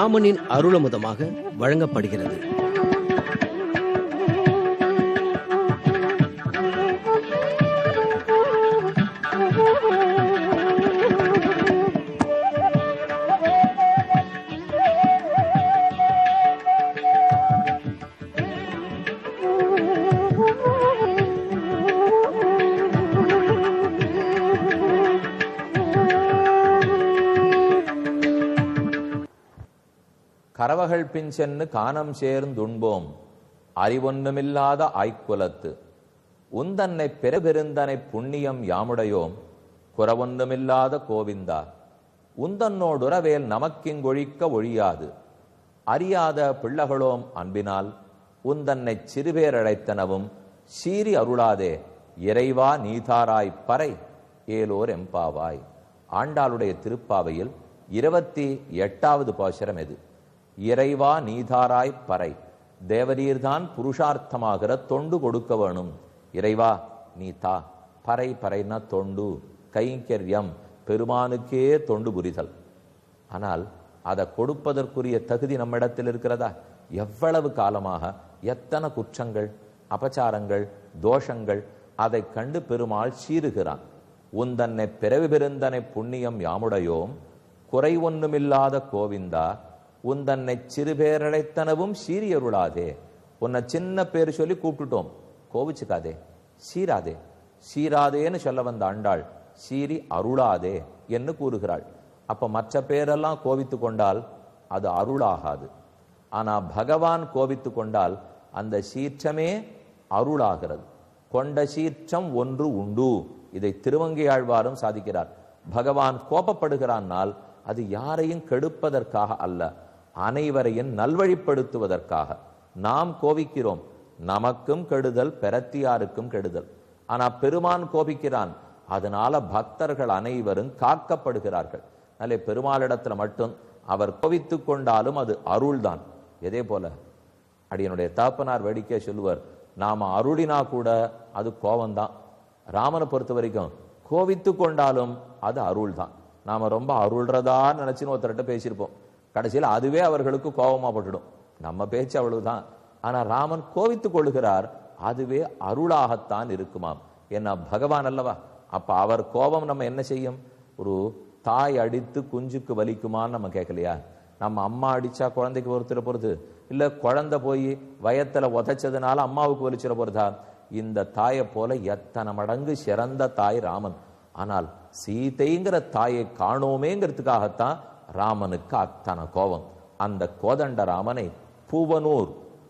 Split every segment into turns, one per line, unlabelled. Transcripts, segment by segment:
ராமனின் அருளமுதமாக வழங்கப்படுகிறது.
கரவகள் பின் சென்னு காணம் சேர்ந்துண்போம் அறிவொன்னுமில்லாத ஆய்க்குலத்து உந்தன்னை பெருபெருந்தனை புண்ணியம் யாமுடையோம் குறவொன்னுமில்லாத கோவிந்தா உந்தன்னோடுறவேல் நமக்கிங்கொழிக்க ஒழியாது அறியாத பிள்ளகளோம் அன்பினால் உந்தன்னை சிறுபேரழைத்தனவும் சீறி அருளாதே இறைவா நீதாராய் பறை ஏலோர் எம்பாவாய். ஆண்டாளுடைய திருப்பாவையில் 28வது பாசுரம் எது? இறைவா நீதாராய் பறை, தேவரீர்தான் புருஷார்த்தமாகிற தொண்டு கொடுக்க வேணும். இறைவா நீ தா, பறை பறைனா தொண்டு, கைங்கரியம், பெருமானுக்கே தொண்டு புரிதல். ஆனால் அதை கொடுப்பதற்குரிய தகுதி நம்மிடத்தில் இருக்கிறதா? எவ்வளவு காலமாக எத்தனை குற்றங்கள், அபச்சாரங்கள், தோஷங்கள், அதை கண்டு பெருமாள் சீறுகிறான். உந்தன்னை பிறவி பெருந்தனை புண்ணியம் யாமுடையோம் குறை ஒன்றுமில்லாத கோவிந்தா உந்தன்னை சிறுபேரழைத்தனவும் சீரியருளாதே. உன்னை சின்ன பேர் சொல்லி கூப்பிட்டுட்டோம், கோவிச்சுக்காதே, சீராதே. சீராதேன்னு சொல்ல வந்த ஆண்டாள் சீரி அருளாதே என்று கூறுகிறாள். அப்ப மற்ற பேரெல்லாம் கோவித்து கொண்டால் அது அருளாகாது. ஆனா பகவான் கோவித்து கொண்டால் அந்த சீற்றமே அருளாகிறது. கொண்ட சீற்றம் ஒன்று உண்டு. இதை திருவங்கையாழ்வாரும் சாதிக்கிறார். பகவான் கோபப்படுகிறான்னால் அது யாரையும் கெடுப்பதற்காக அல்ல, அனைவரையும் நல்வழிப்படுத்துவதற்காக. நாம் கோபிக்கிறோம், நமக்கும் கெடுதல், பெறத்தியாருக்கும் கெடுதல். ஆனா பெருமான் கோபிக்கிறான், அதனால பக்தர்கள் அனைவரும் காக்கப்படுகிறார்கள். நல்ல பெருமாளிடத்துல மட்டும் அவர் கோபித்து கொண்டாலும் அது அருள்தான். இதே போல அடியனுடைய தாப்பனார் வேடிக்கை சொல்லுவார், நாம அருளினா கூட அது கோபம்தான். ராமனை பொறுத்த வரைக்கும் கோபித்து கொண்டாலும் அது அருள் தான். நாம ரொம்ப அருள்றதா நினைச்சுன்னு ஒருத்தர்கிட்ட பேசியிருப்போம், கடைசியில் அதுவே அவர்களுக்கு கோபமா பட்டுடும். நம்ம பேச்சு அவ்வளவுதான். ஆனா ராமன் கோபித்துக் கொள்கிறார், அதுவே அருளாகத்தான் இருக்குமாம். என்ன பகவான் அல்லவா? அப்ப அவர் கோபம் நம்ம என்ன செய்யும்? ஒரு தாய் அடித்து குஞ்சுக்கு வலிக்குமான்னு நம்ம கேட்கலையா? நம்ம அம்மா அடிச்சா குழந்தைக்கு ஒருத்தர பொறுத்து, இல்ல குழந்தை போய் வயத்துல உதைச்சதுனால அம்மாவுக்கு வலிச்சிட போறதா? இந்த தாயை போல எத்தனை மடங்கு சிறந்த தாய் ராமன். ஆனால் சீதைங்கிற தாயை காணோமேங்கிறதுக்காகத்தான் ராமனுக்கு அத்தனை கோபம். அந்த கோதண்ட ராமனை பூவனூர்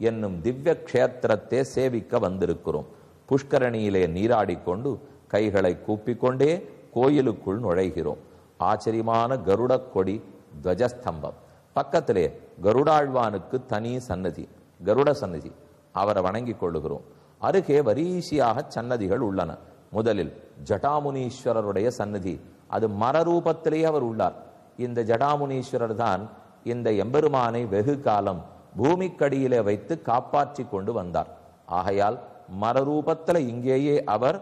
என்னும் திவ்ய கஷேத்திரத்தை சேவிக்க வந்திருக்கிறோம். புஷ்கரணியிலே நீராடிக்கொண்டு கைகளை கூப்பிக்கொண்டே கோயிலுக்குள் நுழைகிறோம். ஆச்சரியமான கருட கொடி துவஜஸ்தம்பம், பக்கத்திலே கருடாழ்வானுக்கு தனி சன்னதி, கருட சன்னதி, அவரை வணங்கி கொள்ளுகிறோம். அருகே வரிசையாக சன்னதிகள் உள்ளன. முதலில் ஜடாமுனீஸ்வரருடைய சன்னதி, அது மரரூபத்திலேயே அவர் உள்ளார். இந்த ஜடாமுனீஸ்வரர் தான் இந்த எம்பெருமானை வெகு காலம் பூமிக்கடியிலே வைத்து காப்பாற்றி கொண்டு வந்தார். ஆகையால் மரரூபத்தில் இங்கேயே அவர்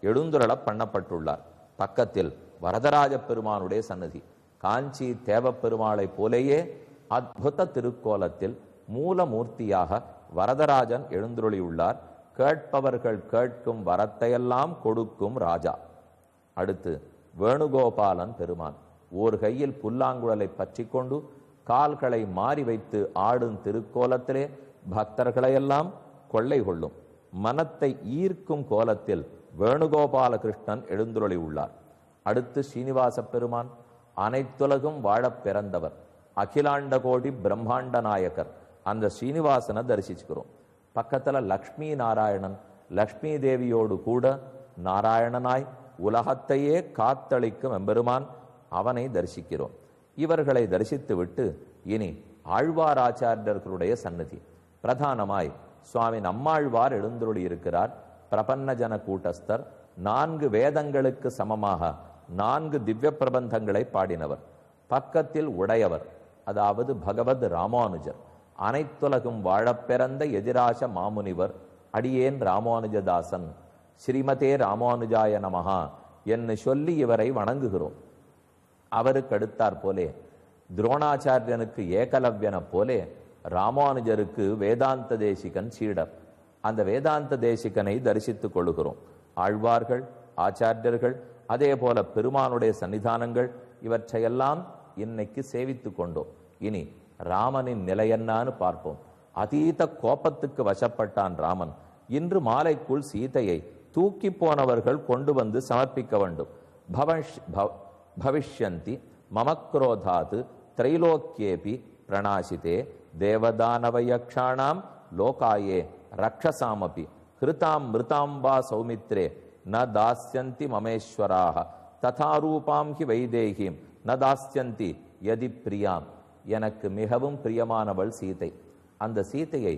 எழுந்துருள பண்ணப்பட்டுள்ளார். பக்கத்தில் வரதராஜ பெருமானுடைய சன்னதி, காஞ்சி தேவப்பெருமாளை போலேயே அத்புத திருக்கோலத்தில் மூலமூர்த்தியாக வரதராஜன் எழுந்துருளியுள்ளார். கேட்பவர்கள் கேட்கும் வரத்தையெல்லாம் கொடுக்கும் ராஜா. அடுத்து வேணுகோபாலன் பெருமான் ஓர் கையில் புல்லாங்குழலை பற்றி கொண்டு கால்களை மாறி வைத்து ஆடும் திருக்கோலத்திலே பக்தர்களையெல்லாம் கொள்ளை கொள்ளும் மனத்தை ஈர்க்கும் கோலத்தில் வேணுகோபால கிருஷ்ணன் எழுந்துருளி உள்ளார். அடுத்து ஸ்ரீனிவாச பெருமான் அனைத்துலகும் வாழப் பிறந்தவர், அகிலாண்ட கோடி பிரம்மாண்ட நாயகர். அந்த ஸ்ரீனிவாசனை தரிசிச்சுக்கிறோம். பக்கத்துல லக்ஷ்மி நாராயணன், லக்ஷ்மி தேவியோடு கூட நாராயணனாய் உலகத்தையே காத்தளிக்கும் எம்பெருமான், அவனை தரிசிக்கிறோம். இவர்களை தரிசித்து விட்டு இனி ஆழ்வாராச்சாரியர்களுடைய சன்னதி, பிரதானமாய் சுவாமி நம்மாழ்வார் எழுந்துருளி இருக்கிறார். பிரபன்னஜன கூட்டஸ்தர், 4 வேதங்களுக்கு சமமாக 4 திவ்ய பிரபந்தங்களை பாடினவர். பக்கத்தில் உடையவர், அதாவது பகவத் ராமானுஜர், அனைத்துலகும் வாழப்பிறந்த எதிராச மாமுனிவர், அடியேன் ராமானுஜதாசன், ஸ்ரீமதே ராமானுஜாய நமஹா என்று சொல்லி இவரை வணங்குகிறோம். அவருக்கு அடுத்தாற் போலே துரோணாச்சாரியனுக்கு ஏகலவ்யனை போலே ராமானுஜருக்கு வேதாந்த தேசிகன் சீடர். அந்த வேதாந்த தேசிகனை தரிசித்துக் கொள்ளுகிறோம். ஆழ்வார்கள், ஆச்சாரியர்கள், அதே போல பெருமானுடைய சன்னிதானங்கள் இவற்றையெல்லாம் இன்னைக்கு சேவித்து கொண்டோம். இனி ராமனின் நிலை என்னான்னு பார்ப்போம். அதீத கோபத்துக்கு வசப்பட்டான் ராமன். இன்று மாலைக்குள் சீதையை தூக்கி போனவர்கள் கொண்டு வந்து சமர்ப்பிக்க வேண்டும். பவிஷ்யந்தி மமக்ரோதாத் திரைலோக்கியேபி பிரணாசிதே தேவதானவயக்ஷாணாம் லோகாயே ரக்ஷசாமபி ஹிருதாம் மிருதாம்பா சௌமித்ரே ந தாஸ்யந்தி மமேஸ்வராக ததாரூபாம் ஹி வைதேகிம் ந தாஸ்யந்தி யதி பிரியாம். எனக்கு மிகவும் பிரியமானவள் சீதை. அந்த சீதையை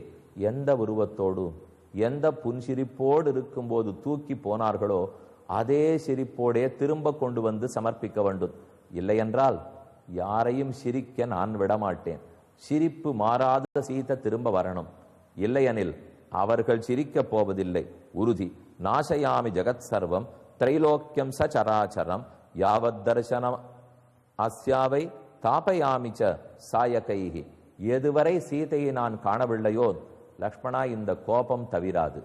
எந்த உருவத்தோடு எந்த புன்சிரிப்போடு இருக்கும்போது தூக்கி போனார்களோ அதே சிரிப்போடே திரும்ப கொண்டு வந்து சமர்ப்பிக்க வேண்டும். இல்லையென்றால் யாரையும் சிரிக்க நான் விடமாட்டேன். சிரிப்பு மாறாத சீதை திரும்ப வரணும். இல்லையெனில் அவர்கள் சிரிக்கப் போவதில்லை. உறுதி. நாசயாமி ஜகத் சர்வம் திரைலோக்கியம் சராச்சரம் யாவத் தர்சனம் அஸ்யாவை தாபயாமிச்ச சாயகைஹி. எதுவரை சீதையை நான் காணவில்லையோ லக்ஷ்மணா இந்த கோபம் தவிராது.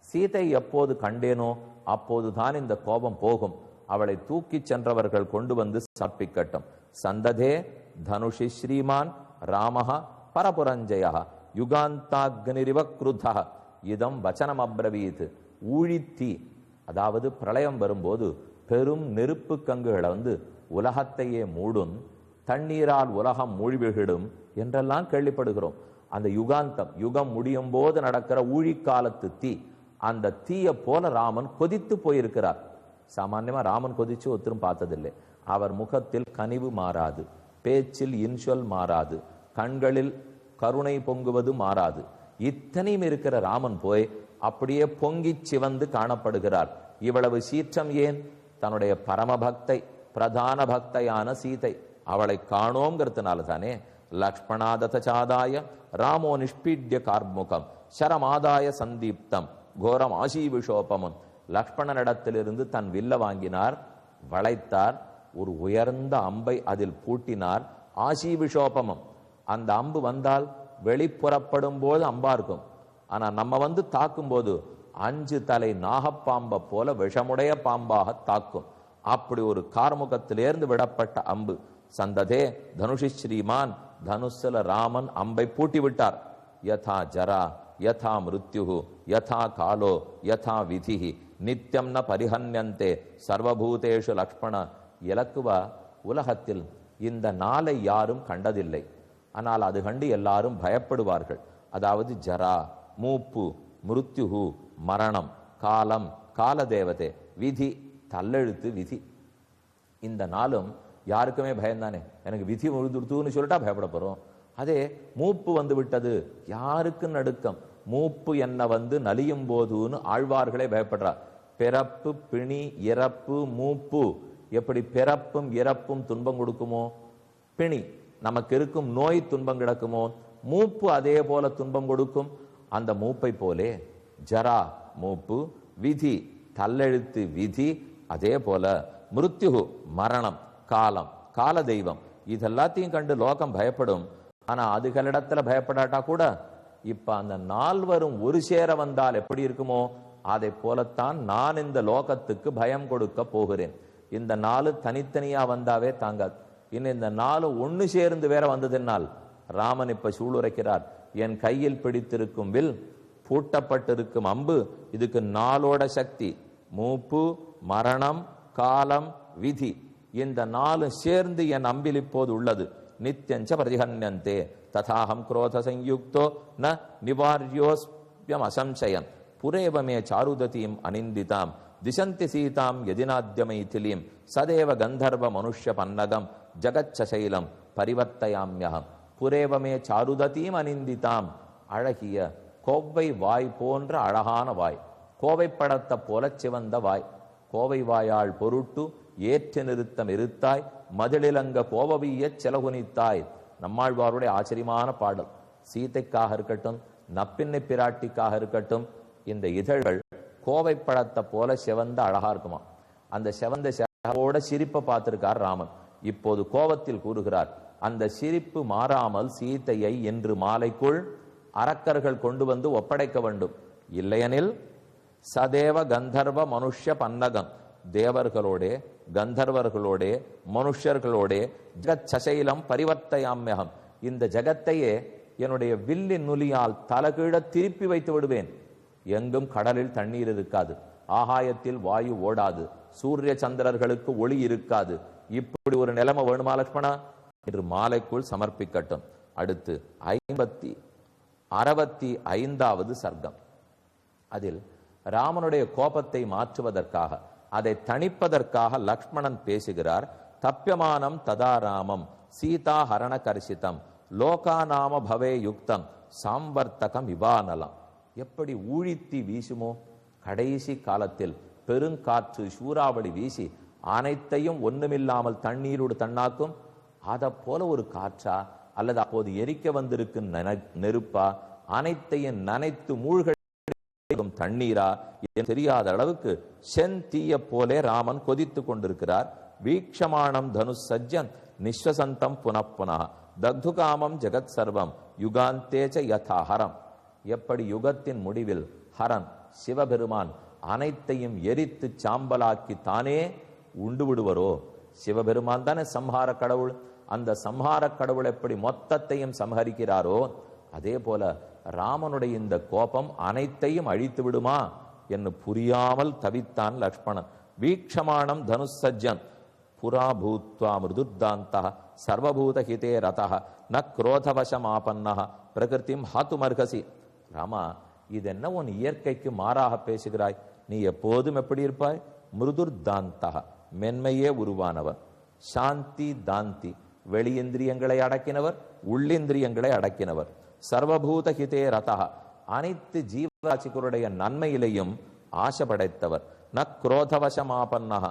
சீதை எப்போது கண்டேனோ அப்போதுதான் இந்த கோபம் போகும். அவளை தூக்கிச் சென்றவர்கள் கொண்டு வந்து சமர்ப்பிக்கட்டும். சந்ததே தனுஷி ஸ்ரீமான் ராமஹ பரபுரஞ்சய யுகாந்தாக்னிரிவ க்ருதா இதம் வச்சனம் அப்ரவீத். ஊழித்தீ, அதாவது பிரளயம் வரும்போது பெரும் நெருப்பு கங்குகளை வந்து உலகத்தையே மூடும், தண்ணீரால் உலகம் மூழ்கிவிடும் என்றெல்லாம் கேள்விப்படுகிறோம். அந்த யுகாந்தம், யுகம் முடியும் போது நடக்கிற ஊழிக்காலத்து தீ, அந்த தீயை போல ராமன் கொதித்து போயிருக்கிறார். சாமான்யமா ராமன் கொதிச்சு ஒருத்தரும் பார்த்ததில்லை. அவர் முகத்தில் கனிவு மாறாது, பேச்சில் இன்சொல் மாறாது, கண்களில் கருணை பொங்குவது மாறாது. இத்தனையும் இருக்கிற ராமன் போய் அப்படியே பொங்கி சிவந்து காணப்படுகிறார். இவ்வளவு சீற்றம் ஏன்? தன்னுடைய பரமபக்தை, பிரதான பக்தையான சீதை, அவளை காணோங்கிறதுனால தானே. லக்ஷ்மணாதசாதாய ராமோ நிஷ்பீட்ய கார்முகம் சரமாதாய சந்தீப்தம் கோரம் ஆசீவிஷோபமும். லக்ஷ்மணனிடத்திலிருந்து தன் வில்ல வாங்கினார், வளைத்தார், ஒரு உயர்ந்த அம்பை அதில் பூட்டினார். ஆசீவிஷோபமும், அந்த அம்பு வந்தால் வெளிப்புறப்படும் போது அம்பா இருக்கும். ஆனா நம்ம வந்து தாக்கும் போது 5 தலை நாகப்பாம்பை போல விஷமுடைய பாம்பாக தாக்கும். அப்படி ஒரு கார்முகத்திலிருந்து விடப்பட்ட அம்பு. சந்ததே தனுஷி ஸ்ரீமான், தனுசுல ராமன் அம்பை பூட்டி விட்டார். யதா ஜரா யதா மிருத்யு யதா காலோ யதா விதிஹி நித்யம் ந பரிஹன்யந்தே சர்வபூதேஷு லக்ஷ்மண. இலக்குவா, உலகத்தில் இந்த நாளை யாரும் கண்டதில்லை, ஆனால் அது கண்டு எல்லாரும் பயப்படுவார்கள். அதாவது ஜரா மூப்பு, மிருத்யு மரணம், காலம் காலதேவதே, விதி தள்ளெழுத்து விதி. இந்த நாளும் யாருக்குமே பயம்தானே. எனக்கு விதி முழுதுன்னு சொல்லிட்டா பயப்பட போறோம். அதே மூப்பு வந்து விட்டது, யாருக்கு நடுக்கம். மூப்பு என்ன வந்து நலியும் போதுன்னு ஆழ்வார்களே பயப்படுறார். பிறப்பு பிணி இறப்பு மூப்பு. எப்படி பிறப்பும் இறப்பும் துன்பம் கொடுக்குமோ, பிணி நமக்கு இருக்கும் நோய் துன்பம் கிடக்குமோ, மூப்பு அதே போல துன்பம் கொடுக்கும். அந்த மூப்பை போலே ஜரா மூப்பு, விதி தள்ளெழுத்து விதி, அதே போல மிருத்யு மரணம், காலம் கால தெய்வம், இதெல்லாத்தையும் கண்டு லோகம் பயப்படும். ஆனா அதுகளிடத்துல பயப்படாட்டா கூட இப்ப அந்த நால்வரும் ஒரு சேர வந்தால் எப்படி இருக்குமோ அதை போலத்தான் நான் இந்த லோகத்துக்கு பயம் கொடுக்க போகிறேன். இந்த 4 தனித்தனியா வந்தாவே தாங்காது. இன்னும் இந்த 4 ஒன்னு சேர்ந்து வேற வந்ததுனால் ராமன் இப்ப சூளுரைக்கிறார். என் கையில் பிடித்திருக்கும் வில், பூட்டப்பட்டிருக்கும் அம்பு, இதுக்கு 4ஓட சக்தி. மூப்பு மரணம் காலம் விதி, இந்த 4 சேர்ந்து என் அம்பில் இப்போது உள்ளது. நித்யஞ்ச பிரதிஹன்யந்தே ததாஹம் குரோத சயுக்தோ ந நிவாரியோஸ்யம் அசம்சயம் புரேவமே சாருததீம் அனிந்திதாம் திசந்தி சீதாம் யதிநாத்யமைதிலீம் சதேவ கந்தர்வ மனுஷ்ய பன்னகம் ஜகச்சசைலம் பரிவர்த்தயாம்யகம். புரேவமே சாருததீம் அனிந்திதாம், அழகிய கோவை வாய் போன்ற அழகான வாய், கோவை படத்தை போல சிவந்த வாய், கோவை வாயாள் பொருட்டு ஏற்று நிறுத்தம் இருத்தாய் மதிலிலங்க கோவவிய செலகுனித்தாய். நம்மாழ்வாருடைய ஆச்சரியமான பாடல். சீதைக்காக இருக்கட்டும், நப்பின்னை பிராட்டிக்காக இருக்கட்டும், இந்த இதழ்கள் கோவை பழத்தை போல சிவந்த அழகா இருக்குமா. அந்த சிவந்த சிறப்போட சிரிப்பை பார்த்திருக்கார் ராமன். இப்போது கோபத்தில் கூறுகிறார், அந்த சிரிப்பு மாறாமல் சீதையை இன்று மாலைக்குள் அரக்கர்கள் கொண்டு வந்து ஒப்படைக்க வேண்டும். இல்லையெனில் சதேவ கந்தர்வ மனுஷ்ய பன்னகம், தேவர்களோடே கந்தர்வர்களோடே மனுஷர்களோடே ஜகத் சசைலம் பரிவர்த்தயாம்யகம், இந்த ஜகத்தையே என்னுடைய வில்லின் நுலியால் தலகீழ திருப்பி வைத்து விடுவேன். எங்கும் கடலில் தண்ணீர் இருக்காது, ஆகாயத்தில் வாயு ஓடாது, சூரிய சந்திரர்களுக்கு ஒளி இருக்காது. இப்படி ஒரு நிலைமை வேணுமா லட்சுமணா? இன்று மாலைக்குள் சமர்ப்பிக்கட்டும். அடுத்து 65வது சர்க்கம். அதில் ராமனுடைய கோபத்தை மாற்றுவதற்காக, அதை தணிப்பதற்காக லக்ஷ்மணன் பேசுகிறார். தப்பியமானம் ததா ராமம் சீதா ஹரண கர்ஷிதம் லோகாநாம பவே யுக்தம் சாம்பர்த்தகம் இவானலம். எப்படி ஊழித்தி வீசுமோ, கடைசி காலத்தில் பெருங்காற்று சூறாவளி வீசி அனைத்தையும் ஒண்ணுமில்லாமல் தண்ணீரோடு தண்ணாக்கும், அதை போல ஒரு காற்றா அல்லது அப்போது எரிக்க வந்திருக்கும் நெருப்பா, அனைத்தையும் நனைத்து மூழ்க தண்ணீரா தெரியாத அளவுக்கு செந்தீய போலே ராமன் கொதித்து கொண்டிருக்கிறார். வீக்ஷமானம் தனுஷ் சஜ்ஜன் நிஸ்வசந்தம் புனப்புனா தக்துகாமம் ஜெகத் சர்வம் யுகாந்தேச்ச யதாஹரம். எப்படி யுகத்தின் முடிவில் ஹரன் சிவபெருமான் அனைத்தையும் எரித்து சாம்பலாக்கி தானே உண்டு விடுவரோ, சிவபெருமான் தானே சம்ஹார கடவுள், அந்த சம்ஹார கடவுள் எப்படி மொத்தத்தையும் சம்ஹரிக்கிறாரோ, அதே போல ராமனுடைய இந்த கோபம் அனைத்தையும் அழித்து விடுமா என்று புரியாமல் தவித்தான் லக்ஷ்மணன். வீக்ஷமானம் தனுஷ் சஜ்ஜன் புரா பூத்வா மிருதுர்தாந்தா சர்வபூத ஹிதே ரதः ந குரோதவசமாபன்னः பிரகிருதிம் ஹாத்துமர்ஹசி. ராமா, இது என்ன உன் இயற்கைக்கு மாறாக பேசுகிறாய்? நீ எப்போதும் எப்படி இருப்பாய்? மிருதுர்தாந்தா, மென்மையே உருவானவர். சாந்தி தாந்தி, வெளியிந்திரியங்களை அடக்கினவர், உள்ளிந்திரியங்களை அடக்கினவர். சர்வபூத ஹிதே ரதः, அனைத்து ஜீவராசிகளுடைய நன்மையிலையும் ஆசை படைத்தவர். ந குரோதவசமாபன்னः,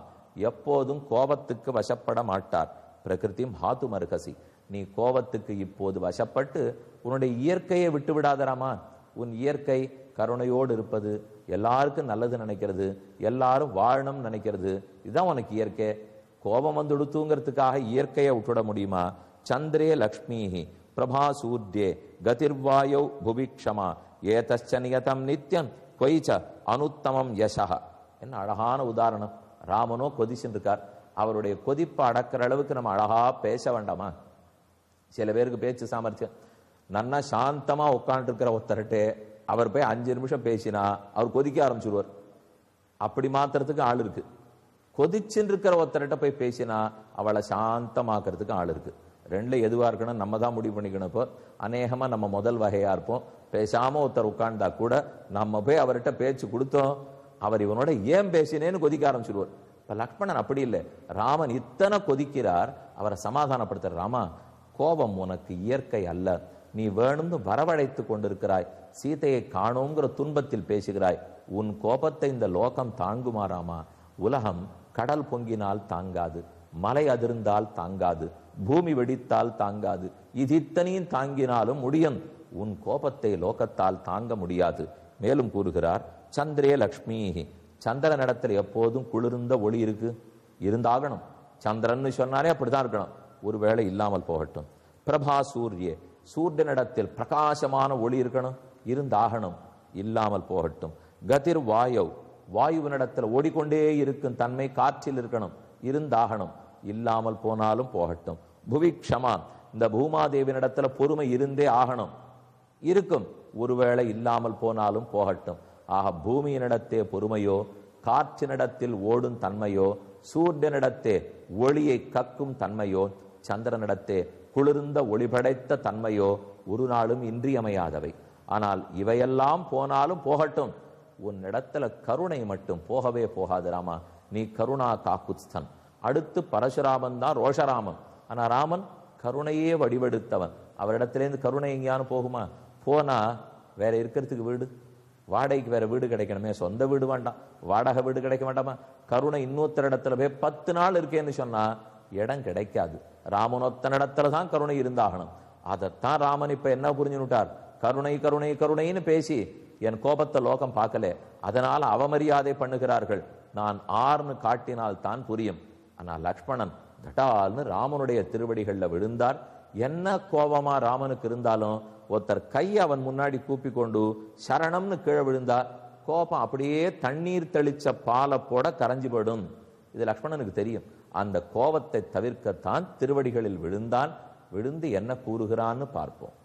எப்போதும் கோபத்துக்கு வசப்பட மாட்டார். பிரகிருதிம் ஹாத்து மர்ஹசி, நீ கோபத்துக்கு இப்போது வசப்பட்டு உன்னுடைய இயற்கையை விட்டு விடாதராமா. உன் இயற்கை கருணையோடு இருப்பது, எல்லாருக்கும் நல்லது நினைக்கிறது, எல்லாரும் வாழணும் நினைக்கிறது, இதுதான் உனக்கு இயற்கை. கோபம் வந்து உடுத்துங்கிறதுக்காக இயற்கையை விட்டுவிட முடியுமா? சந்திரே லக்ஷ்மீஹி பிரபா சூர்யே கதிர்வாயோ புவிக்ஷமா ஏதச்ச நியதம் நித்யம் கொய்ச அனுத்தமம் யசஹ. என்ன அழகான உதாரணம். ராமனோ கொதிச்சுட்டு இருக்கார், அவருடைய கொதிப்பை அடக்கிற அளவுக்கு நம்ம அழகா பேச வேண்டாமா? சில பேருக்கு பேச்சு சாமர்த்தியம். நன்னா சாந்தமா உட்காந்து இருக்கிற ஒருத்தர்கிட்ட அவர் போய் 5 நிமிஷம் பேசினா அவர் கொதிக்க ஆரம்பிச்சுடுவார். அப்படி மாத்துறதுக்கு ஆள் இருக்கு. கொதிச்சுன்னு இருக்கிற ஒருத்தர்கிட்ட போய் பேசினா அவளை சாந்தமாக்குறதுக்கு ஆள் இருக்கு. ரெண்டுல எதுவா இருக்கணும் நம்ம தான் முடிவு பண்ணிக்கணும். இப்போ அநேகமா நம்ம முதல் வகையா இருப்போம். பேசாம ஒருத்தர் உட்கார்ந்தா கூட நம்ம போய் அவர்கிட்ட பேச்சு கொடுத்தோம், அவர் இவனோட ஏன் பேசினேன்னு கொதிக்க ஆரம்பிச்சிருவார். இப்ப லக்ஷ்மணன் அப்படி இல்லை. ராமன் இத்தனை கொதிக்கிறார், அவரை சமாதானப்படுத்துற. ராமா, கோபம் உனக்கு இயற்கை அல்ல, நீ வேணும்னு வரவழைத்து கொண்டிருக்கிறாய். சீதையை காணோங்கிற துன்பத்தில் பேசுகிறாய். உன் கோபத்தை இந்த லோகம் தாங்குமாறாமா? உலகம் கடல் பொங்கினால் தாங்காது, மலை அதிர்ந்தால் தாங்காது, பூமி வெடித்தால் தாங்காது. இது இத்தனையும் தாங்கினாலும் முடியும், உன் கோபத்தை லோகத்தால் தாங்க முடியாது. மேலும் கூறுகிறார், சந்திரே லக்ஷ்மி, சந்திரனிடத்தில் எப்போதும் குளிர்ந்த ஒளி இருக்கு, இருந்தாகணும். சந்திரன் சொன்னாலே அப்படிதான் இருக்கணும், ஒருவேளை இல்லாமல் போகட்டும். பிரபா சூர்யே, சூரியனிடத்தில் பிரகாசமான ஒளி இருக்கணும், இருந்தாகணும், இல்லாமல் போகட்டும். கதிர் வாயவ், வாயுவினிடத்தில் ஓடிக்கொண்டே இருக்கும் தன்மை காற்றில் இருக்கணும், இருந்தாகணும், இல்லாமல் போனாலும் போகட்டும். புவிக்ஷமா, இந்த பூமாதேவினிடத்துல பொறுமை இருந்தே ஆகணும், இருக்கும், ஒருவேளை இல்லாமல் போனாலும் போகட்டும். ஆக பூமியினிடத்தே பொறுமையோ, காற்றினிடத்தில் ஓடும் தன்மையோ, சூரியனிடத்தே ஒளியை கக்கும் தன்மையோ, சந்திரனிடத்தே குளிர்ந்த ஒளி படைத்த தன்மையோ ஒரு நாளும் இன்றியமையாதவை. ஆனால் இவையெல்லாம் போனாலும் போகட்டும், உன்னிடத்துல கருணை மட்டும் போகவே போகாது. ராமா, நீ கருணா காக்குஸ்தன். அடுத்து பரசுராமன் தான் ரோஷராமன். ஆனா ராமன் கருணையே வடிவெடுத்தவன். அவரிடத்திலேருந்து கருணை எங்கேயானு போகுமா? போனா வேற இருக்கிறதுக்கு வீடு, வாடகைக்கு வேற வீடு கிடைக்கணுமே, சொந்த வீடு வேண்டாம், வாடகை வீடு கிடைக்க வேண்டாமா? கருணை இன்னொருத்தர் இடத்துல போய் 10 நாள் இருக்கேன்னு சொன்னா இடம் கிடைக்காது. ராமனொத்தன் இடத்துல தான் கருணை இருந்தாகணும். அதைத்தான் ராமன் இப்ப என்ன புரிஞ்சுட்டார்? கருணை கருணை கருணைன்னு பேசி என் கோபத்தை லோகம் பார்க்கல, அதனால அவமரியாதை பண்ணுகிறார்கள், நான் ஆர்னு காட்டினால் தான் புரியும். ஆனா லக்ஷ்மணன் தட்டால்னு ராமனுடைய திருவடிகள்ல விழுந்தார். என்ன கோபமா ராமனுக்கு இருந்தாலும் ஒருத்தர் கையை அவன் முன்னாடி கூப்பி கொண்டு சரணம்னு கீழே விழுந்தா கோபம் அப்படியே தண்ணீர் தெளிச்ச பாலை போட கரைஞ்சு போடும். இது லக்ஷ்மணனுக்கு தெரியும். அந்த கோபத்தை தவிர்க்கத்தான் திருவடிகளில் விழுந்தான். விழுந்து என்ன கூறுகிறான்னு பார்ப்போம்.